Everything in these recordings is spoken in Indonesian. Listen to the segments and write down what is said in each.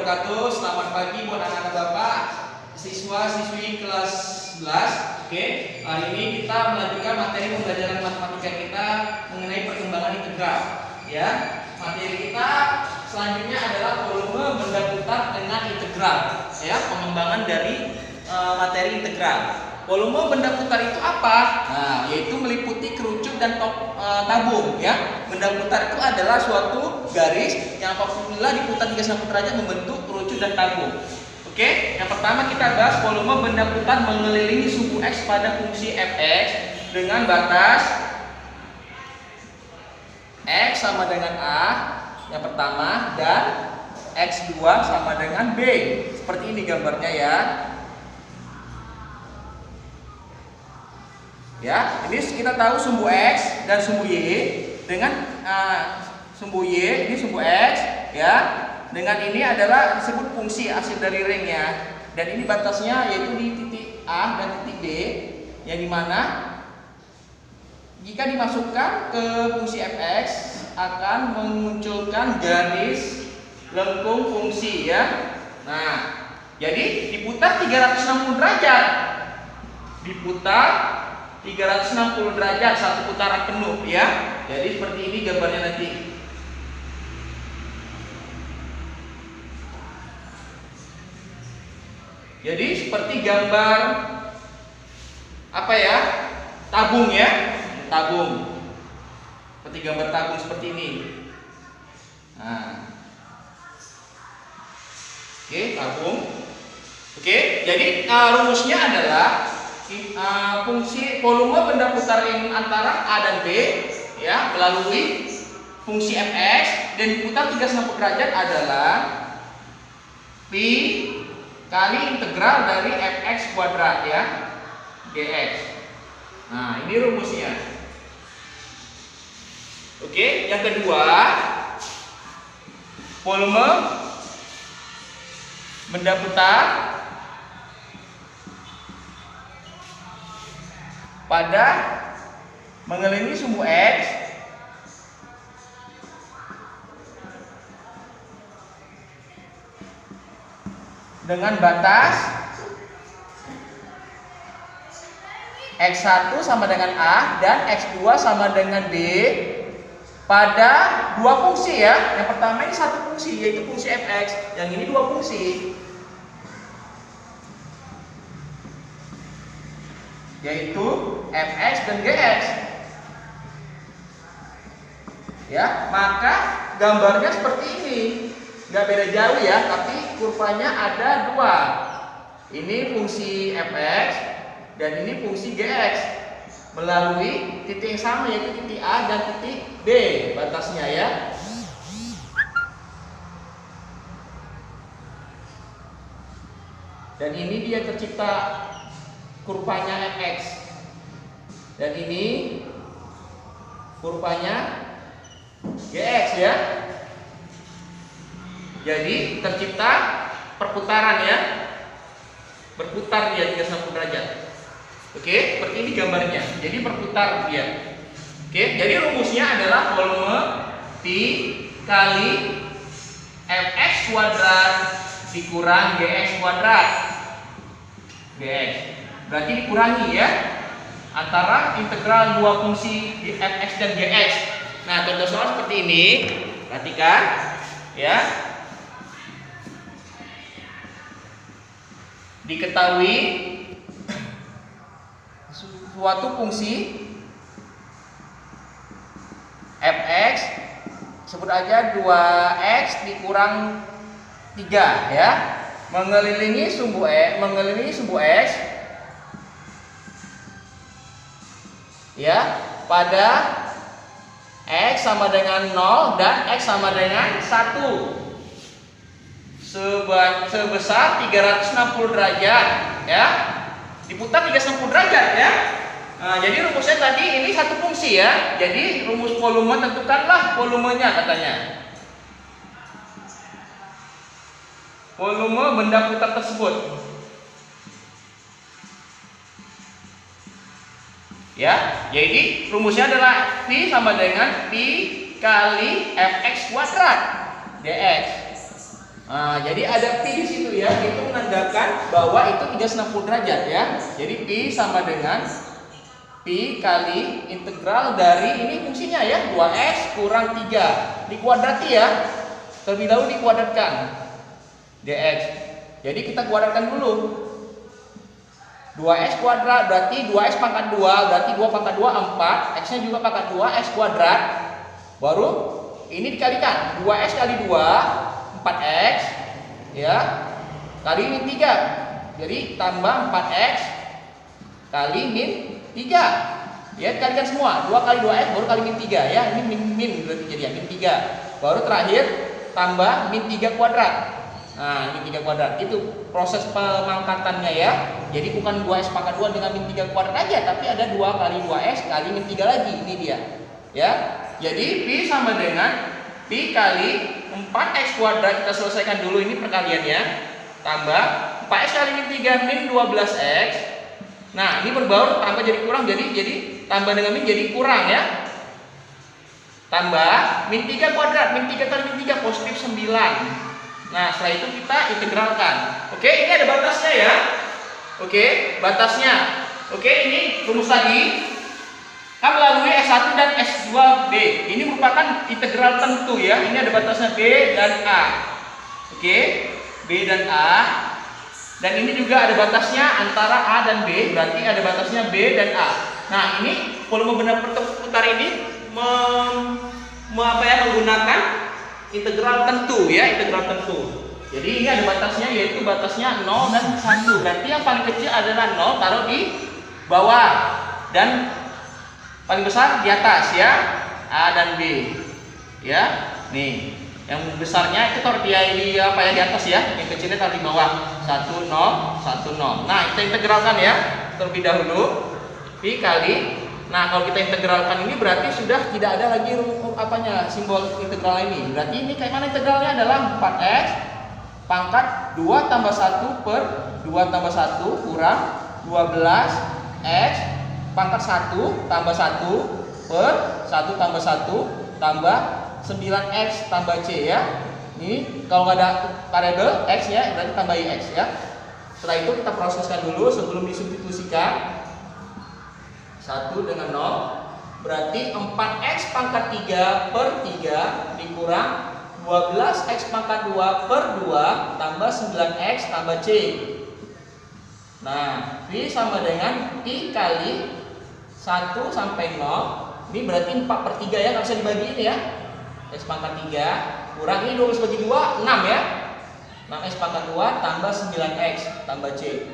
wabarakatuh. Selamat pagi buat anak-anak Bapak, siswa-siswi kelas 11. Oke, hari ini kita melanjutkan materi pembelajaran matematika kita mengenai perkembangan integral. Ya, materi kita selanjutnya adalah volume benda putar dengan integral. Ya, pengembangan dari materi integral. Volume benda putar itu apa? Nah, yaitu meliputi kerucut dan tabung. Ya, benda putar itu adalah suatu garis yang apabila diputar 360 derajat membentuk kerucut dan tabung. Oke, yang pertama kita bahas volume benda putar mengelilingi sumbu X pada fungsi fx dengan batas X sama dengan A yang pertama dan X2 sama dengan B. Seperti ini gambarnya ya. Ya, ini kita tahu sumbu X dan sumbu Y dengan sumbu Y ini sumbu X ya. Dengan ini adalah disebut fungsi hasil dari ringnya. Dan ini batasnya yaitu di titik A dan titik B yang dimana jika dimasukkan ke fungsi fx akan memunculkan garis lengkung fungsi ya. Nah, jadi diputar 360 derajat. Diputar 360 derajat satu putaran penuh ya. Jadi seperti ini gambarnya nanti. Jadi seperti gambar apa ya? Tabung ya. Tabung. Seperti gambar tabung seperti ini. Nah. Oke, tabung. Oke, jadi rumusnya adalah fungsi volume benda putar yang antara A dan B ya melalui fungsi fx dan diputar 360 derajat adalah pi kali integral dari fx kuadrat ya dx. Nah, ini rumusnya. Oke, yang kedua volume benda putar pada mengelilingi sumbu X dengan batas X1 sama dengan A dan X2 sama dengan B pada dua fungsi ya. Yang pertama ini satu fungsi yaitu fungsi fx, yang ini dua fungsi yaitu fx dan gx ya. Maka gambarnya seperti ini, nggak beda jauh ya, tapi kurvanya ada dua. Ini fungsi fx dan ini fungsi gx melalui titik yang sama yaitu titik A dan titik B batasnya ya. Dan ini dia tercipta kurvanya fx dan ini kurvanya gx ya. Jadi tercipta perputaran ya, berputar dia 360 derajat. Oke, seperti ini gambarnya. Jadi berputar dia. Oke, jadi rumusnya adalah volume pi kali fx kuadrat dikurang gx kuadrat. Gx berarti dikurangi ya antara integral dua fungsi fx dan gx. Nah, contoh soal seperti ini. Perhatikan ya. Diketahui suatu fungsi fx sebut aja 2x dikurang 3 ya mengelilingi sumbu x ya pada x sama dengan 0 dan x sama dengan 1 sebesar 360 derajat ya. Diputar 360 derajat ya. Nah, jadi rumusnya tadi ini satu fungsi ya. Jadi rumus volume tentukanlah volumenya katanya. Volume benda putar tersebut. Ya, jadi rumusnya adalah P sama dengan P kali fx kuadrat dx. Nah, jadi ada pi di situ ya, itu menandakan bahwa itu 360 derajat ya. Jadi pi sama dengan pi kali integral dari ini fungsinya ya, 2x kurang 3 dikuadrati ya. Terlebih dahulu dikuadratkan dx. Jadi kita kuadratkan dulu. 2x kuadrat berarti 2x pangkat 2, berarti 2 pangkat 2 4, x nya juga pangkat 2, x kuadrat. Baru ini dikalikan 2x kali 2 4x ya, kali min 3. Jadi tambah 4x kali min 3 ya, dikalikan semua 2 kali 2x baru kali min 3 ya. Ini min berarti jadi ya, min 3. Baru terakhir tambah min 3 kuadrat. Nah, min 3 kuadrat itu proses pemangkatannya ya. Jadi bukan 2x pangkat 2 dengan min 3 kuadrat aja, tapi ada 2 kali 2x kali min 3 lagi. Ini dia ya. Jadi pi sama dengan pi kali 4x kuadrat. Kita selesaikan dulu ini perkaliannya. Tambah 4x kali min 3 min 12x. Nah, ini berbaur tambah jadi kurang, jadi tambah dengan min jadi kurang ya. Tambah min 3 kuadrat, min 3 kali min 3 positif 9. Nah, setelah itu kita integralkan. Oke, ini ada batasnya ya. Oke, batasnya. Oke, ini rumus tadi kan melalui S1 dan S2B. Ini merupakan integral tentu ya. Ini ada batasnya B dan A. Oke, B dan A. Dan ini juga ada batasnya antara A dan B. Berarti ada batasnya B dan A. Nah, ini volume benda berputar ini menggunakan integral tentu ya, integral tentu. Jadi ini ada batasnya, yaitu batasnya 0 dan 1. Berarti yang paling kecil adalah 0, taruh di bawah, dan paling besar di atas ya, A dan B. Ya. Nih, yang besarnya itu taruh di atas ya, yang kecilnya taruh di bawah. 1 0 1 0. Nah, kita integralkan ya terlebih dahulu. Pi kali. Nah, kalau kita integralkan ini berarti sudah tidak ada lagi simbol integral ini. Berarti ini kayak mana integralnya adalah 4x pangkat 2 tambah 1 per 2 tambah 1 kurang 12x pangkat 1 tambah 1 per 1 tambah 1 tambah 9x tambah c ya. Ini kalau nggak ada variabel x ya, berarti tambah x ya. Setelah itu kita proseskan dulu sebelum disubstitusikan. 1 dengan 0 berarti 4x pangkat 3 per 3 dikurang 12x pangkat 2 per 2 tambah 9x tambah c. Nah, V sama dengan I kali 1 sampai 0. Ini berarti 4 per 3 ya, nggak bisa dibagi ini ya. X pangkat 3 kurang ini 12 bagi 2 6 ya. 6x pangkat 2 tambah 9x tambah c.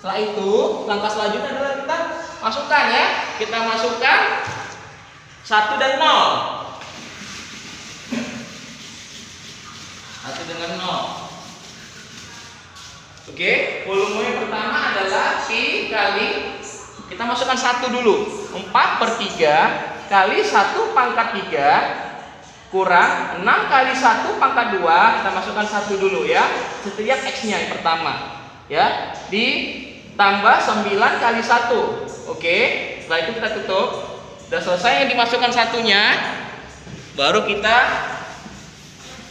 Setelah itu langkah selanjutnya adalah kita masukkan ya. Kita masukkan 1 dan 0. 1 dengan 0. Oke, volume yang pertama adalah Pi kali, kita masukkan 1 dulu. 4 per 3 kali 1 pangkat 3 kurang 6 kali 1 pangkat 2. Kita masukkan 1 dulu ya. Setiap X-nya yang pertama ya. Ditambah 9 kali 1. Oke, setelah itu kita tutup. Sudah selesai yang dimasukkan satunya, baru kita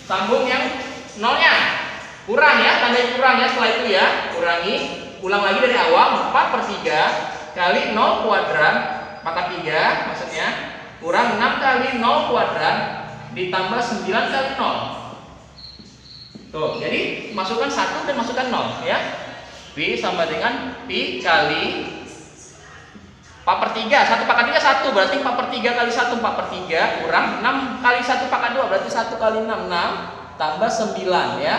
sambung yang nolnya. Kurang ya, tandanya kurang ya. Setelah itu ya, kurangi, ulang lagi dari awal. 4 per 3 kali 0 kuadrat pangkat 3 maksudnya, kurang 6 kali 0 kuadrat ditambah 9 kali 0. Tuh, jadi masukkan 1 dan masukkan 0 ya. Pi sama dengan Pi kali 4 per 3, 1 pangkat 3 1, berarti 4 per 3 kali 1 4 per 3 kurang 6 kali 1 pangkat 2, berarti 1 kali 6 6 tambah 9 ya,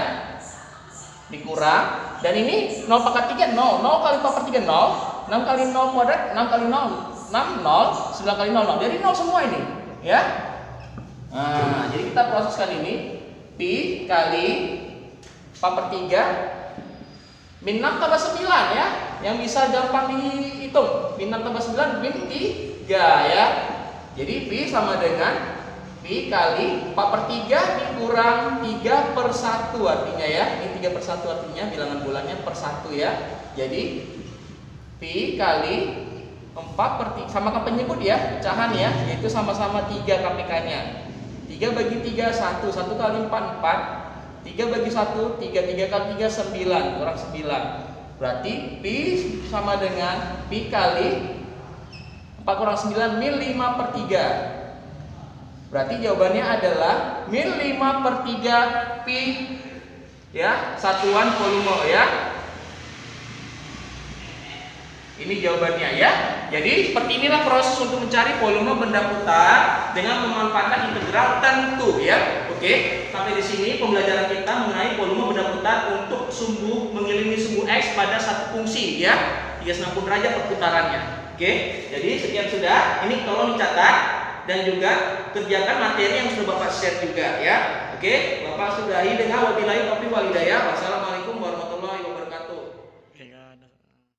dikurang, dan ini 0 pangkat 3 0, 0 kali 4 per 3 0, 6 kali 0 kuadrat 6 kali 0 6 0, 9 kali 0 0, jadi 0 semua ini ya. Nah, jadi kita proseskan ini. Pi kali 4 per 3 min 6 tambah 9 ya, yang bisa gampang dihitung. Min 6 tambah 9 min 3 ya. Jadi Pi sama dengan Pi kali 4 per 3 dikurang 3 per 1 artinya ya. Ini 3 per 1 artinya bilangan bulannya per 1 ya. Jadi Pi kali 4 per 3, samakan penyebut ya, pecahan ya, yaitu sama-sama 3 KPK nya. 3 bagi 3 1, 1 kali 4 4, 3 bagi 1, 3 kali 3, 9, kurang 9. Berarti pi sama dengan pi kali 4 kurang 9, min 5 per 3. Berarti jawabannya adalah min 5 per 3 pi, ya, satuan volume, ya. Ini jawabannya, ya. Jadi seperti inilah proses untuk mencari volume benda putar dengan memanfaatkan integral tentu, ya. Oke, sampai di sini pembelajaran kita mengenai volume benda putar untuk sumbu mengelilingi sumbu X pada satu fungsi, ya. 360 derajat perputarannya. Oke, jadi sekian sudah. Ini tolong dicatat dan juga kerjakan materi yang sudah Bapak share juga, ya. Oke, Bapak sudahi dengan wabillahi taufiq wal hidayah. Wassalamualaikum.